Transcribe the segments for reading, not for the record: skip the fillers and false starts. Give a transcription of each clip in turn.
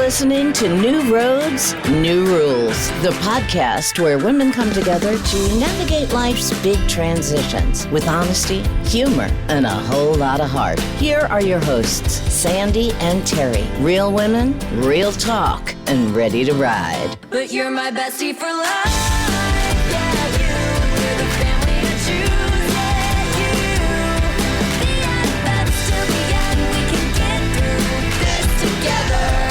listening to New Roads, New Rules, the podcast where women come together to navigate life's big transitions with honesty, humor, and a whole lot of heart. Here are your hosts, Sandy and Terri. Real women, real talk, and ready to ride. But you're my bestie for life. Yeah, you're the family I choose. Yeah, the best till the end. We can get through this together.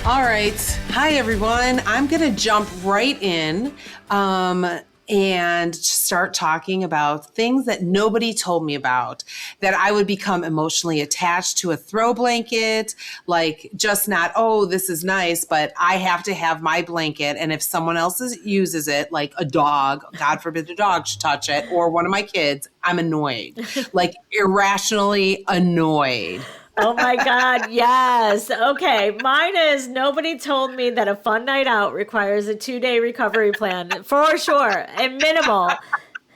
All right. Hi, everyone. I'm going to jump right in and start talking about things that nobody told me about, that I would become emotionally attached to a throw blanket, like just not, oh, this is nice, but I have to have my blanket. And if someone else uses it, like a dog, God forbid the dog should touch it, or one of my kids, I'm annoyed, like irrationally annoyed. Oh my God, yes. Okay, mine is nobody told me that a fun night out requires a 2-day recovery plan, for sure, and minimal.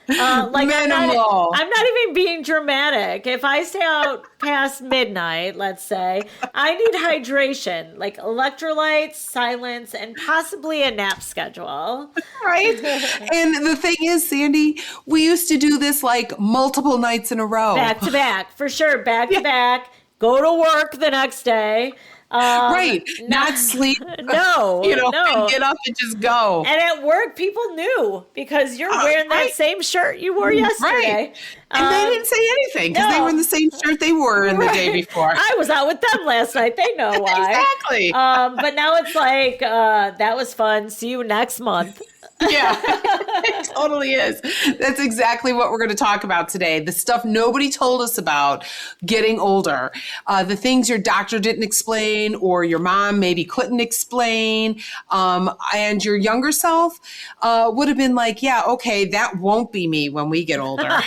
Minimal. I'm not even being dramatic. If I stay out past midnight, let's say, I need hydration, like electrolytes, silence, and possibly a nap schedule. Right? And the thing is, Sandy, we used to do this like multiple nights in a row. Back to back, for sure, back to back. Go to work the next day. Right. Not sleep. No. And get up and just go. And at work, people knew because you're wearing that same shirt you wore yesterday. Right. And they didn't say anything because they were in the same shirt they were in the day before. I was out with them last night. They know why. Exactly. But now it's like, that was fun. See you next month. Yeah, it totally is. That's exactly what we're going to talk about today. The stuff nobody told us about getting older. The things your doctor didn't explain or your mom maybe couldn't explain. And your younger self would have been like, yeah, okay, that won't be me when we get older.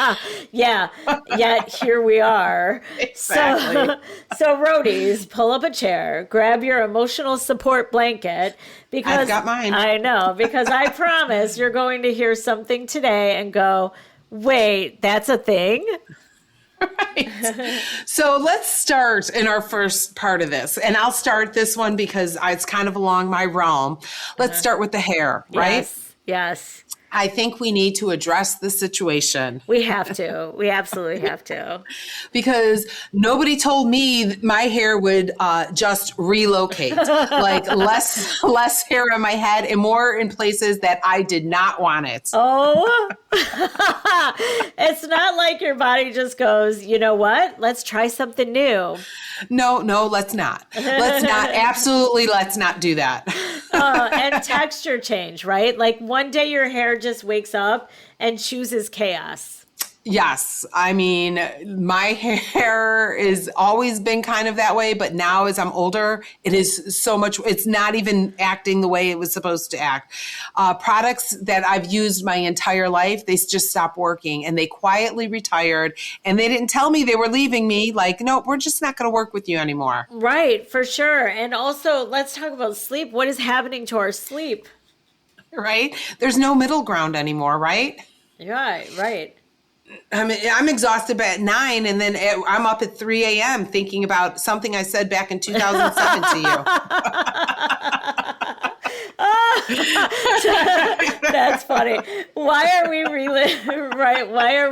Yeah, yet here we are. Exactly. So roadies, pull up a chair, grab your emotional support blanket. Because I've got mine. I know, because I promise you're going to hear something today and go, wait, that's a thing? Right. So let's start in our first part of this. And I'll start this one because it's kind of along my realm. Let's start with the hair, right? Yes. I think we need to address the situation. We have to. We absolutely have to. Because nobody told me my hair would just relocate, like less hair on my head and more in places that I did not want it. Oh, it's not like your body just goes, you know what? Let's try something new. No, let's not. Absolutely, let's not do that. And texture change, right? Like one day your hair just wakes up and chooses chaos. Yes. I mean, my hair has always been kind of that way, but now as I'm older, it is so much, it's not even acting the way it was supposed to act. Products that I've used my entire life, they just stopped working and they quietly retired and they didn't tell me they were leaving me. Like, no, we're just not going to work with you anymore. Right, for sure. And also, let's talk about sleep. What is happening to our sleep? Right? There's no middle ground anymore, right? Right. I'm exhausted at 9 and then I'm up at 3 a.m. thinking about something I said back in 2007 to you. That's funny. Why are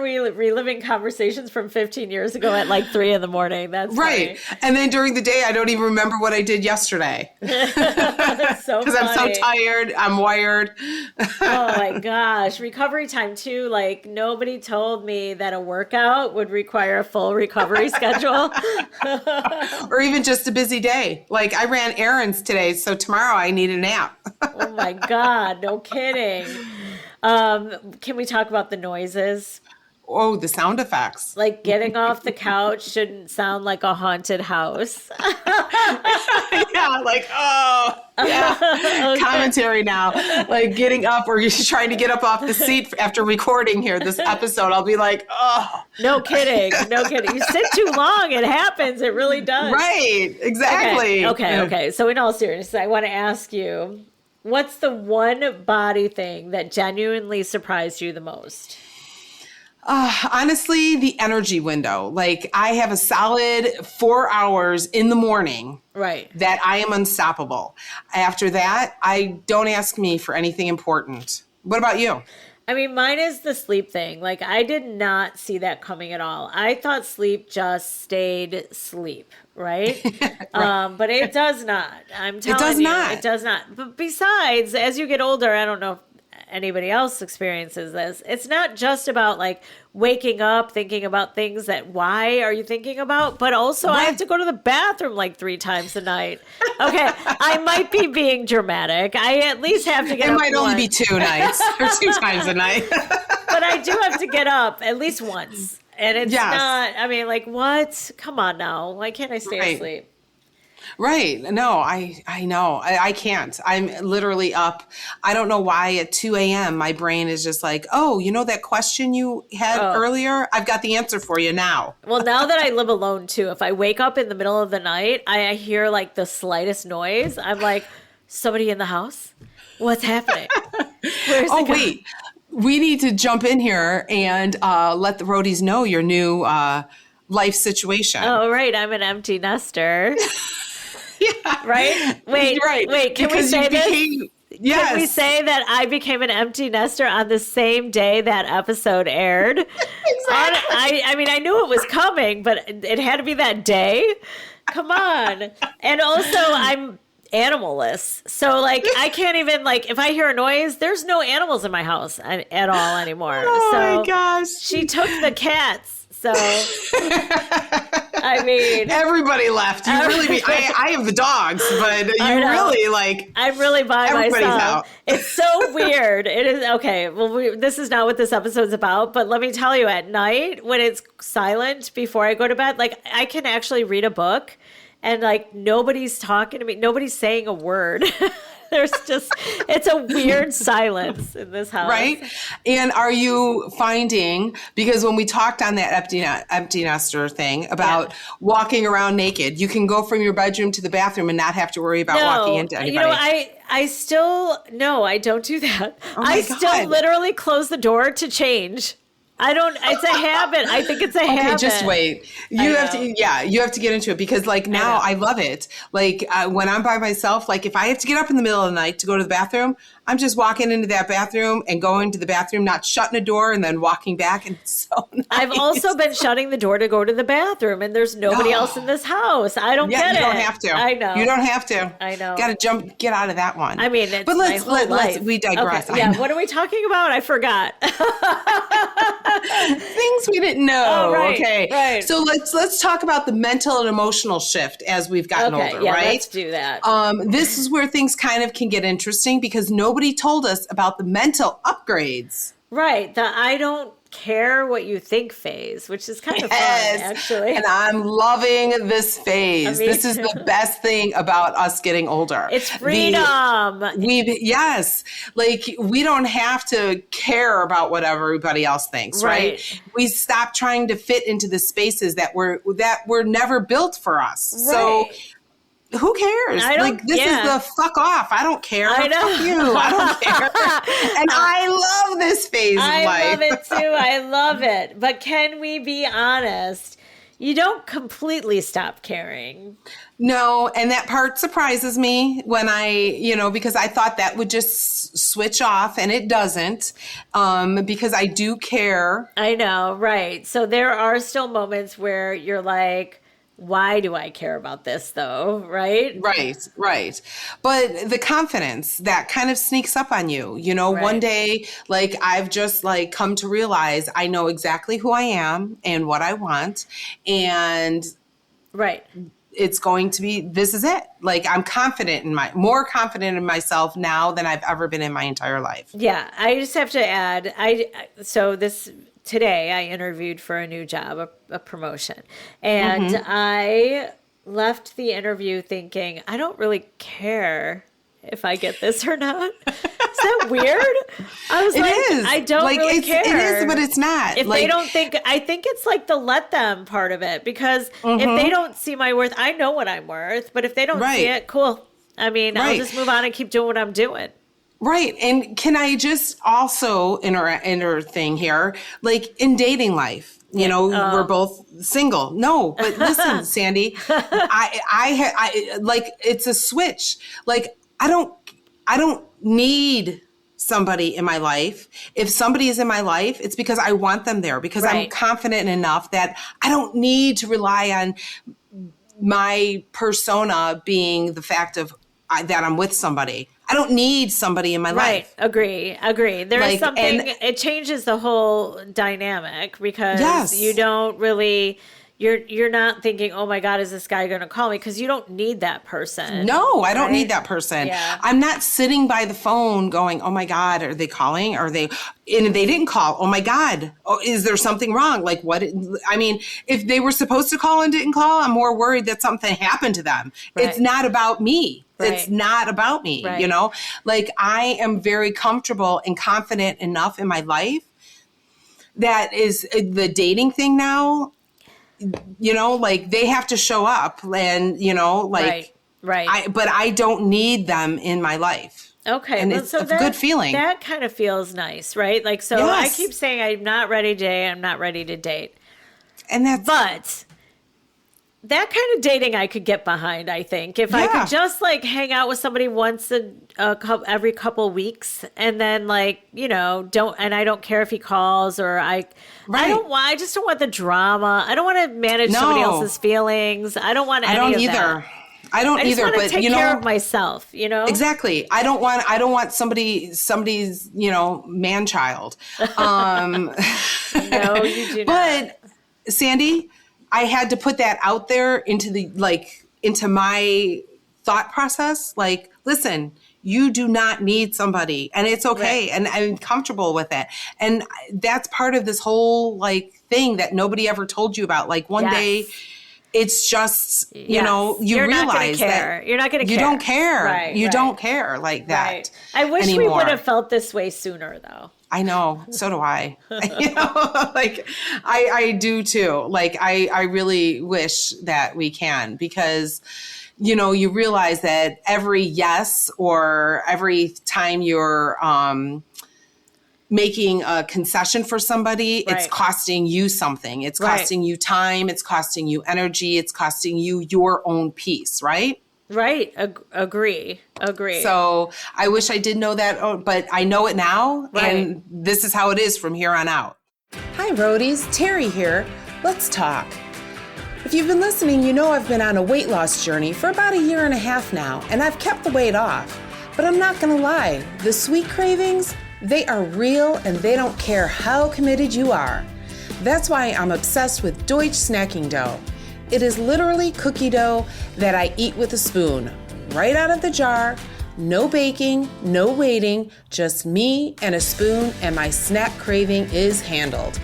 we reliving conversations from 15 years ago at like 3 a.m? That's right. Funny. And then during the day, I don't even remember what I did yesterday. That's so funny. Because I'm so tired. I'm wired. Oh my gosh. Recovery time too. Like nobody told me that a workout would require a full recovery schedule. Or even just a busy day. Like I ran errands today, so tomorrow I need a nap. Oh my God, no kidding. Can we talk about the noises? Oh, the sound effects. Like getting off the couch shouldn't sound like a haunted house. Yeah, like, oh, yeah. Okay. Commentary now. Like getting up or you're trying to get up off the seat after recording here this episode. I'll be like, oh. No kidding. You sit too long, it happens. It really does. Right, exactly. Okay. So in all seriousness, I want to ask you, What's the one body thing that genuinely surprised you the most? Honestly, the energy window. Like I have a solid 4 hours in the morning Right. that I am unstoppable. After that, I don't ask me for anything important. What about you? I mean, mine is the sleep thing. Like, I did not see that coming at all. I thought sleep just stayed sleep, right? But it does not. I'm telling does you, not. it does not. But besides, as you get older, I don't know if anybody else experiences this. It's not just about like waking up thinking about things that why are you thinking about, but also I have to go to the bathroom like 3 times a night. Okay, I might be being dramatic. I at least have to get up. It might only be once. 2 nights or 2 times a night. But I do have to get up at least once. And it's Yes. not, I mean, like, what? Come on now. Why can't I stay Right. asleep? Right. No, I know. I can't. I'm literally up. I don't know why at 2 a.m. my brain is just like, oh, you know that question you had earlier? I've got the answer for you now. Well, now that I live alone too, if I wake up in the middle of the night, I hear like the slightest noise. I'm like, somebody in the house? What's happening? Where's Oh, it going? wait. We need to jump in here and let the roadies know your new life situation. Oh, right. I'm an empty nester. Yeah. Right? Wait, Right. wait. Can Because we you say this? became- Yes. Can we say that I became an empty nester on the same day that episode aired? Exactly. I mean, I knew it was coming, but it had to be that day. Come on. And also, I'm animalless. So, like, I can't even, like, if I hear a noise, there's no animals in my house at all anymore. Oh, so my gosh. she took the cats. So, I mean, Everybody left. You really be. I have the dogs, but you know. really like. I'm really by Everybody's myself. out. It's so weird. It is okay. Well, this is not what this episode's about, but let me tell you, at night when it's silent before I go to bed, like I can actually read a book, and like nobody's talking to me, nobody's saying a word. There's just it's a weird silence in this house, Right? And are you finding, because when we talked on that empty nester thing about walking around naked, you can go from your bedroom to the bathroom and not have to worry about walking into anybody. You know, I still no, I don't do that. Oh my I still God. literally close the door to change. I don't. It's a habit. I think it's a habit. Okay, just wait. You have know. to, you have to get into it because, like, now I love it. Like, when I'm by myself, like, if I have to get up in the middle of the night to go to the bathroom, I'm just walking into that bathroom and going to the bathroom, not shutting a door and then walking back. And it's so nice. I've also been shutting the door to go to the bathroom, and there's nobody else in this house. I don't get it. You don't have to. I know. You don't have to. I know. Got to get out of that one. I mean, it's but let's my whole life. we digress. Okay, yeah. What are we talking about? I forgot. Things we didn't know. Oh, right, Okay. right. So let's talk about the mental and emotional shift as we've gotten Okay, older, yeah, right? let's do that. This is where things kind of can get interesting because nobody told us about the mental upgrades. Right. The I don't care what you think phase, which is kind of fun, actually. And I'm loving this phase. Me This is too. the best thing about us getting older. It's freedom. Yes. Like we don't have to care about what everybody else thinks, right? We stop trying to fit into the spaces that were never buiut for us. So Right. who cares? I don't- Like this yeah. is the fuck off. I don't care. I know. Fuck you. I don't care. And I love this phase of I life. love it too. I love it. But can we be honest? You don't completely stop caring. No, and that part surprises me when because I thought that would just switch off, and it doesn't, because I do care. I know, right. So there are still moments where you're like, why do I care about this though? Right? Right. But the confidence that kind of sneaks up on you, one Right. day, like I've just like come to realize I know exactly who I am and what I want. And Right. it's going to be, this is it. Like I'm more confident in myself now than I've ever been in my entire life. Yeah. I just have to add, today I interviewed for a new job, a promotion, and I left the interview thinking, I don't really care if I get this or not. Is that weird? I was It like, is. I don't like, really care. It is, but it's not. If like, they don't think, I think it's like the let them part of it, because if they don't see my worth, I know what I'm worth, but if they don't see Right. it, cool. I mean, I'll Right. just move on and keep doing what I'm doing. Right. And can I just also enter thing here, like in dating life, we're both single. No, but listen, Sandy, I like, it's a switch. Like, I don't need somebody in my life. If somebody is in my life, it's because I want them there, because I'm confident enough that I don't need to rely on my persona being the fact of that I'm with somebody. I don't need somebody in my life. Agree. There's something, it changes the whole dynamic, because you don't really, you're not thinking, oh my God, is this guy going to call me? Because you don't need that person. No, I don't need that person. Yeah. I'm not sitting by the phone going, oh my God, are they calling? And they didn't call. Oh my God. Oh, is there something wrong? Like what? I mean, if they were supposed to call and didn't call, I'm more worried that something happened to them. Right. It's not about me. Right. It's not about me, Like, I am very comfortable and confident enough in my life. That is the dating thing now. Like, they have to show up and, like, right. But I don't need them in my life. Okay. And it's a good feeling. That kind of feels nice, right? Like, so I keep saying I'm not ready to date. I'm not ready to date. But that kind of dating I could get behind, I think. If I could just like hang out with somebody once every couple weeks, and then like, I don't care if he calls or I just don't want the drama. I don't want to manage somebody else's feelings. I don't want any of that. I don't either. I just want to take care of myself, Exactly. I don't want somebody's, man child. No, you do not. But Sandy, I had to put that out there into my thought process. Like, listen, you do not need somebody, and it's okay. Right. And I'm comfortable with it. And that's part of this whole like thing that nobody ever told you about. Like one day it's just, you realize that you're not going to care. You don't care. Right, you don't care like that. Right. I wish we would have felt this way sooner though. I know. So do I. Like I do too. Like I really wish that we can, because, you realize that every yes or every time you're making a concession for somebody, it's costing you something. It's costing you time. It's costing you energy. It's costing you your own peace, right? Right. Agree. So I wish I did know that, but I know it now. Right. And this is how it is from here on out. Hi, Roadies. Terri here. Let's talk. If you've been listening, you know I've been on a weight loss journey for about 1.5 years now, and I've kept the weight off. But I'm not going to lie. The sweet cravings, they are real, and they don't care how committed you are. That's why I'm obsessed with Deutsch snacking dough. It is literally cookie dough that I eat with a spoon, right out of the jar. No baking, no waiting, just me and a spoon, and my snack craving is handled.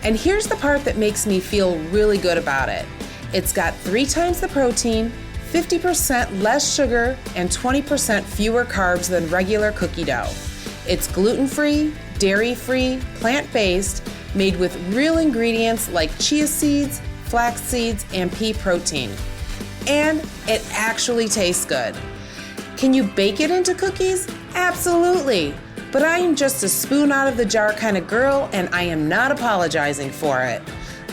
And here's the part that makes me feel really good about it. It's got 3 times the protein, 50% less sugar, and 20% fewer carbs than regular cookie dough. It's gluten-free, dairy-free, plant-based, made with real ingredients like chia seeds, flax seeds, and pea protein. And it actually tastes good. Can you bake it into cookies? Absolutely. But I am just a spoon out of the jar kind of girl, and I am not apologizing for it.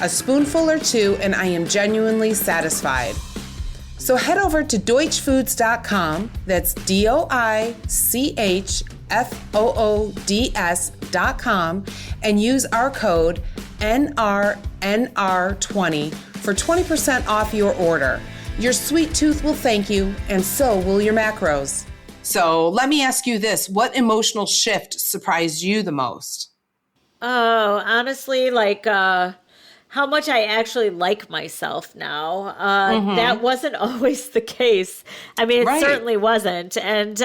A spoonful or 2, and I am genuinely satisfied. So head over to deutschfoods.com, that's DOICHFOODS.com, and use our code NRNR20 for 20% off your order. Your sweet tooth will thank you, and so will your macros. So let me ask you this. What emotional shift surprised you the most? Oh, honestly, like how much I actually like myself now. That wasn't always the case. I mean, it certainly wasn't. And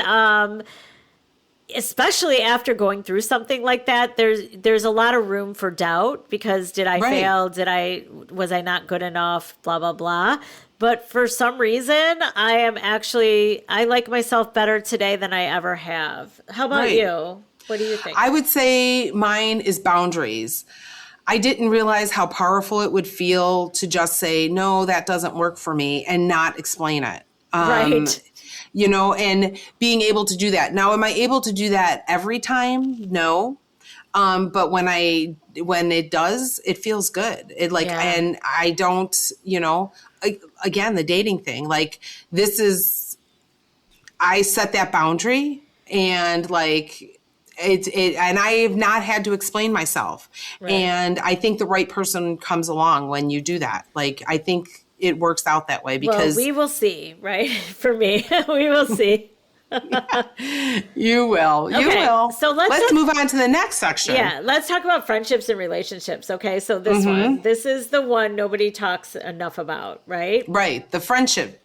especially after going through something like that, there's a lot of room for doubt, because did I fail? Was I not good enough? Blah, blah, blah. But for some reason, I like myself better today than I ever have. How about you? What do you think? I would say mine is boundaries. I didn't realize how powerful it would feel to just say, no, that doesn't work for me, and not explain it. Right. You know, and being able to do that. Now, am I able to do that every time? No. But when it does, it feels good. It like, Yeah. and I don't, you know, again, the dating thing, like I set that boundary and like, and I have not had to explain myself. Right. And I think the right person comes along when you do that. Like, I think it works out that way because Well, we will see, right? For me, we will see. you will. You Okay, will. so let's move on to the next section. Yeah, let's talk about friendships and relationships. Okay, so this is the one nobody talks enough about, right? Right. The friendship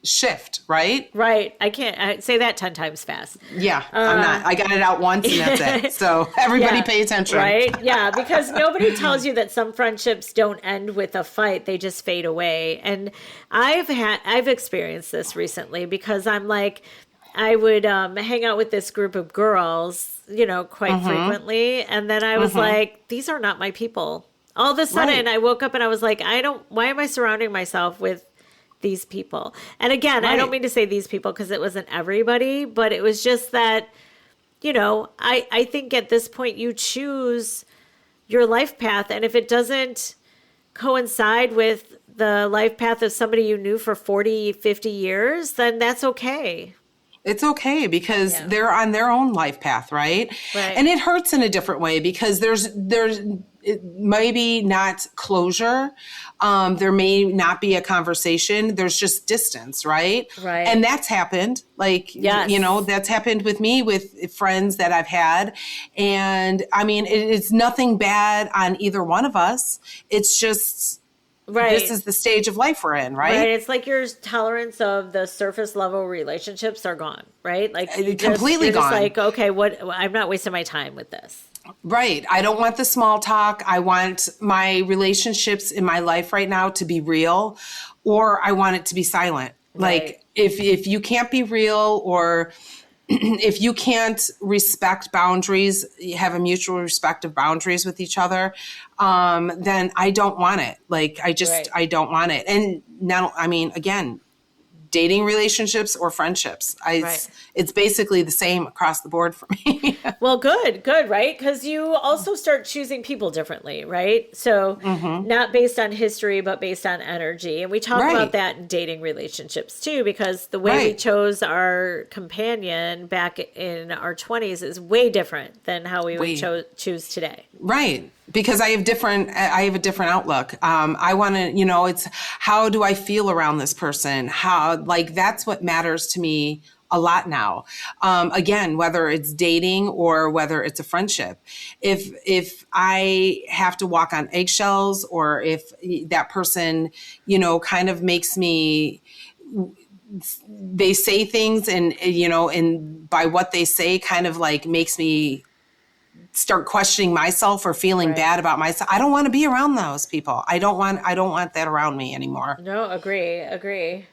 shift, right? Right. I say that 10 times fast. Yeah, I'm not. I got it out once and that's it. So everybody pay attention. Right? Yeah, because nobody tells you that some friendships don't end with a fight. They just fade away. And I've experienced this recently because I'm like, I would hang out with this group of girls, you know, quite frequently. And then I was like, these are not my people. All of a sudden I woke up and I was like, why am I surrounding myself with these people? And again, I don't mean to say these people because it wasn't everybody, but it was just that, you know, I think at this point you choose your life path. And if it doesn't coincide with the life path of somebody you knew for 40, 50 years, then that's okay. It's okay because they're on their own life path, right? And it hurts in a different way because there's maybe not closure. There may not be a conversation. There's just distance, right? Right. And that's happened. Like, you know, that's happened with me, with friends that I've had. And I mean, it's nothing bad on either one of us. It's just... this is the stage of life we're in, right? Right. It's like your tolerance of the surface level relationships are gone, right? Like completely you're gone. Just like, okay, I'm not wasting my time with this. Right. I don't want the small talk. I want my relationships in my life right now to be real, or I want it to be silent. Right. Like if you can't be real, or if you can't respect boundaries, you have a mutual respect of boundaries with each other, then I don't want it. Like, I don't want it. And now, I mean, again, dating relationships or friendships, it's basically the same across the board for me. Well, good, right? Because you also start choosing people differently, right? So not based on history, but based on energy. And we talk about that in dating relationships too, because the way we chose our companion back in our 20s is way different than how we would choose today. Right. Because I have a different outlook. I want to, you know, it's how do I feel around this person? That's what matters to me a lot now. Again, whether it's dating or whether it's a friendship, if I have to walk on eggshells, or if that person, you know, kind of makes me, they say things and, you know, and by what they say kind of like makes me start questioning myself or feeling bad about myself. I don't want to be around those people. I don't want that around me anymore. No, agree.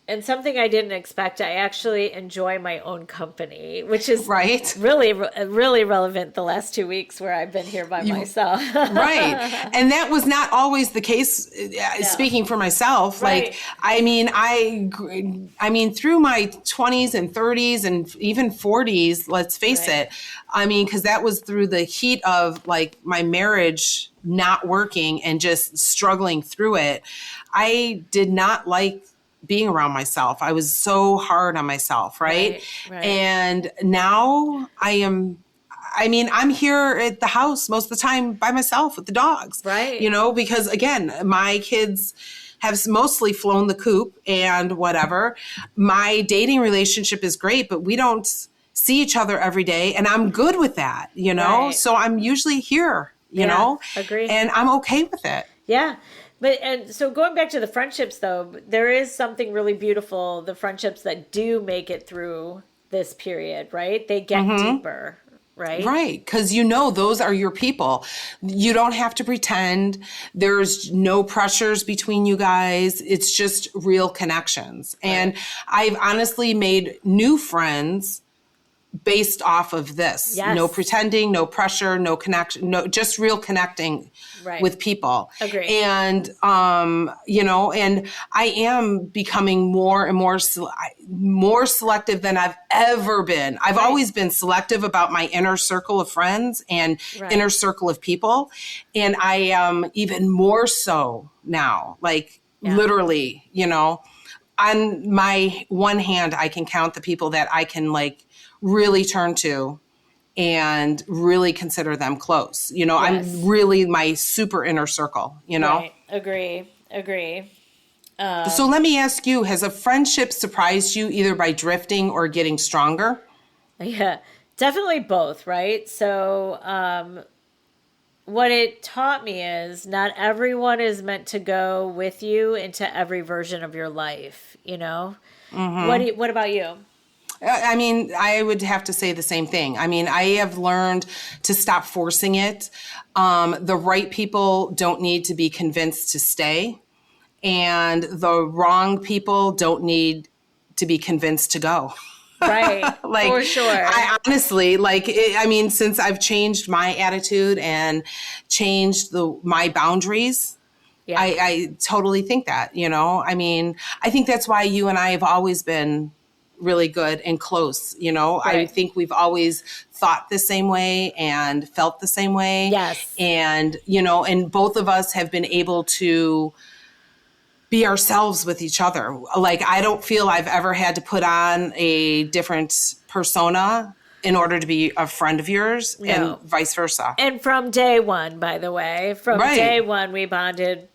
And something I didn't expect, I actually enjoy my own company, which is really, really relevant the last 2 weeks where I've been here by myself. Right. And that was not always the case, speaking for myself. Like, I mean, through my 20s and 30s and even 40s, let's face it, I mean, because that was through the heat of like my marriage not working and just struggling through it. I did not like being around myself. I was so hard on myself, right? And now I'm here at the house most of the time by myself with the dogs, you know, because again, my kids have mostly flown the coop and whatever. My dating relationship is great, but we don't see each other every day, and I'm good with that, you know? So I'm usually here, you know? Agree. And I'm okay with it. Yeah. And so going back to the friendships, though, there is something really beautiful, the friendships that do make it through this period, right? They get deeper, right? Right, because you know those are your people. You don't have to pretend. There's no pressures between you guys. It's just real connections. And I've honestly made new friends based off of this. Yes. No pretending, no pressure, no connection, no, just real connecting with people. Agree. And, you know, and I am becoming more and more selective than I've ever been. I've always been selective about my inner circle of friends and inner circle of people. And I am even more so now, like literally, you know, on my one hand, I can count the people that I can like really turn to and really consider them close. You know, I'm really my super inner circle, you know? Right. Agree. So let me ask you, has a friendship surprised you either by drifting or getting stronger? Yeah, definitely both, right? So what it taught me is not everyone is meant to go with you into every version of your life, you know? What about you? I mean, I would have to say the same thing. I mean, I have learned to stop forcing it. The right people don't need to be convinced to stay, and the wrong people don't need to be convinced to go. Right, like, for sure. I honestly, I mean, since I've changed my attitude and changed my boundaries, I totally think that, you know? I mean, I think that's why you and I have always been really good and close, you know? Right. I think we've always thought the same way and felt the same way. Yes. And, you know, and both of us have been able to be ourselves with each other. Like, I don't feel I've ever had to put on a different persona in order to be a friend of yours, and vice versa. And from day one, by the way, day one, we bonded.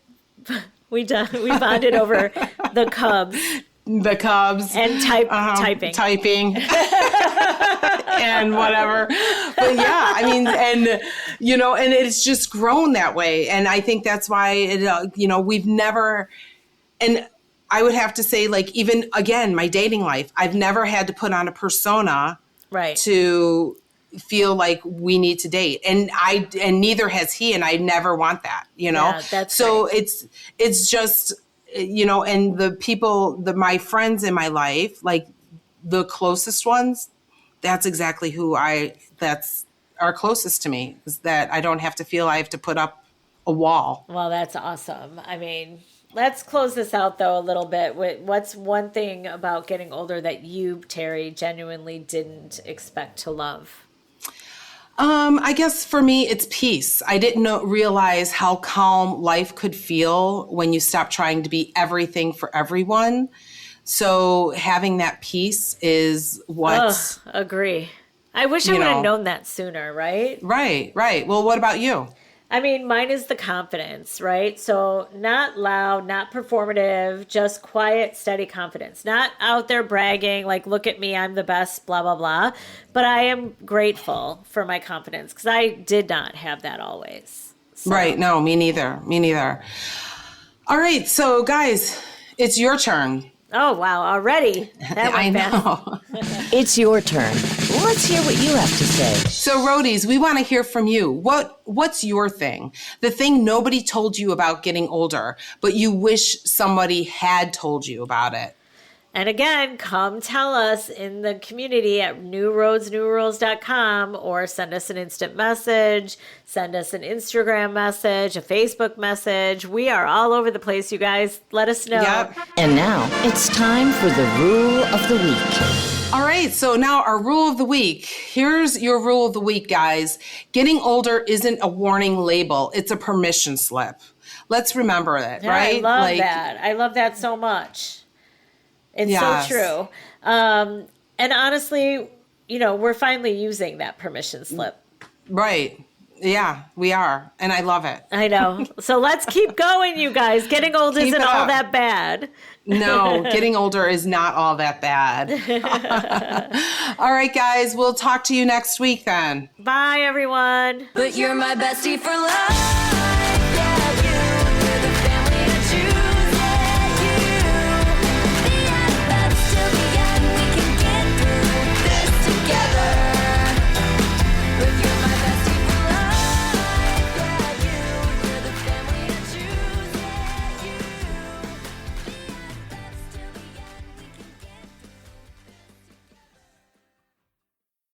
We bonded over the Cubs. The Cubs. And typing. And whatever. But yeah, I mean, and, you know, and it's just grown that way. And I think that's why, you know, we've never, and I would have to say, like, even again, my dating life, I've never had to put on a persona to feel like we need to date. And neither has he, and I never want that, you know? Yeah, that's so great. it's just, you know, and the people, my friends in my life, like the closest ones, that's exactly that's are closest to me, is that I don't have to feel I have to put up a wall. Well, that's awesome. I mean, let's close this out though a little bit. What's one thing about getting older that you, Terri, genuinely didn't expect to love? I guess for me, it's peace. I didn't realize how calm life could feel when you stop trying to be everything for everyone. So having that peace is what... agree. I wish I would have known that sooner, right? Right. Well, what about you? I mean, mine is the confidence, right? So not loud, not performative, just quiet, steady confidence. Not out there bragging, like, look at me, I'm the best, blah, blah, blah. But I am grateful for my confidence because I did not have that always. So. Right. No, me neither. All right. So, guys, it's your turn. Oh, wow. Already. That went know. It's your turn. Let's hear what you have to say. So, Roadies, we want to hear from you. What's your thing? The thing nobody told you about getting older, but you wish somebody had told you about it. And again, come tell us in the community at newroadsnewrules.com, or send us an instant message, send us an Instagram message, a Facebook message. We are all over the place, you guys. Let us know. Yep. And now it's time for the rule of the week. All right, so now our rule of the week. Here's your rule of the week, guys. Getting older isn't a warning label. It's a permission slip. Let's remember it, right? I love that. I love that so much. It's so true. And honestly, you know, we're finally using that permission slip. Right. Yeah, we are. And I love it. I know. So let's keep going, you guys. Getting old isn't all that bad. No, getting older is not all that bad. All right, guys, we'll talk to you next week then. Bye, everyone. But you're my bestie for life.